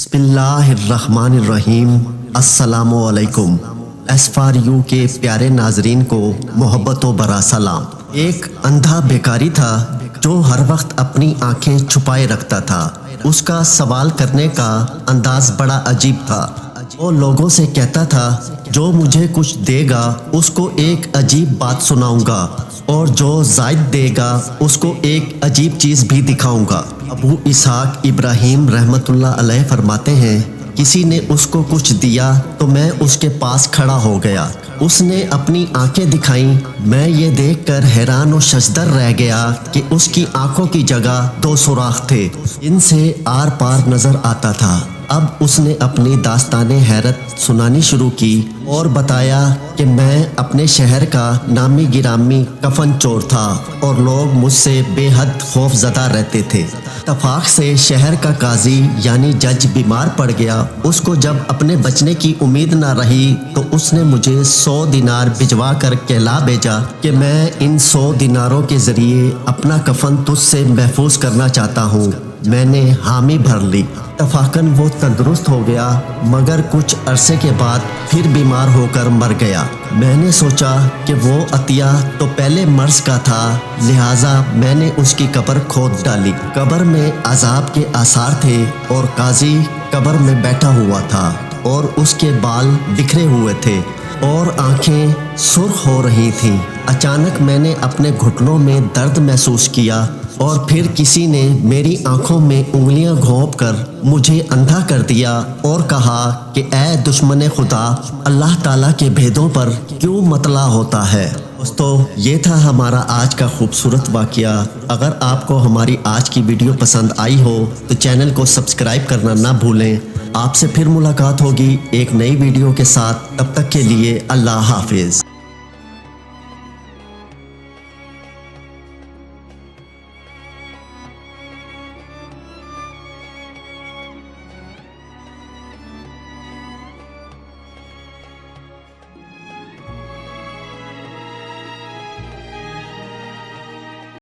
بسم اللہ الرحمن الرحیم۔ السلام علیکم۔ ایس فار یو کے پیارے ناظرین کو محبت و برا سلام۔ ایک اندھا بیکاری تھا جو ہر وقت اپنی آنکھیں چھپائے رکھتا تھا۔ اس کا سوال کرنے کا انداز بڑا عجیب تھا۔ وہ لوگوں سے کہتا تھا جو مجھے کچھ دے گا اس کو ایک عجیب بات سناؤں گا، اور جو زائد دے گا اس کو ایک عجیب چیز بھی دکھاؤں گا۔ ابو اسحاق ابراہیم رحمۃ اللہ علیہ فرماتے ہیں، کسی نے اس کو کچھ دیا تو میں اس کے پاس کھڑا ہو گیا۔ اس نے اپنی آنکھیں دکھائیں، میں یہ دیکھ کر حیران و ششدر رہ گیا کہ اس کی آنکھوں کی جگہ 2 سوراخ تھے، ان سے آر پار نظر آتا تھا۔ اب اس نے اپنی داستان حیرت سنانی شروع کی اور بتایا کہ میں اپنے شہر کا نامی گرامی کفن چور تھا اور لوگ مجھ سے بے حد خوف زدہ رہتے تھے۔ اتفاق سے شہر کا قاضی یعنی جج بیمار پڑ گیا۔ اس کو جب اپنے بچنے کی امید نہ رہی تو اس نے مجھے 100 دینار بھجوا کر کہلا بھیجا کہ میں ان 100 دیناروں کے ذریعے اپنا کفن تجھ سے محفوظ کرنا چاہتا ہوں۔ میں نے حامی بھر لی۔ اتفاقاً وہ تندرست ہو گیا، مگر کچھ عرصے کے بعد پھر بیمار ہو کر مر گیا۔ میں نے سوچا کہ وہ عطیہ تو پہلے مرض کا تھا، لہٰذا میں نے اس کی قبر کھود ڈالی۔ قبر میں عذاب کے آثار تھے اور قاضی قبر میں بیٹھا ہوا تھا اور اس کے بال بکھرے ہوئے تھے اور آنکھیں سرخ ہو رہی تھیں۔ اچانک میں نے اپنے گھٹنوں میں درد محسوس کیا اور پھر کسی نے میری آنکھوں میں انگلیاں گھونپ کر مجھے اندھا کر دیا اور کہا کہ اے دشمن خدا، اللہ تعالیٰ کے بھیدوں پر کیوں مطلع ہوتا ہے۔ دوستو، یہ تھا ہمارا آج کا خوبصورت واقعہ۔ اگر آپ کو ہماری آج کی ویڈیو پسند آئی ہو تو چینل کو سبسکرائب کرنا نہ بھولیں۔ آپ سے پھر ملاقات ہوگی ایک نئی ویڈیو کے ساتھ، تب تک کے لیے اللہ حافظ۔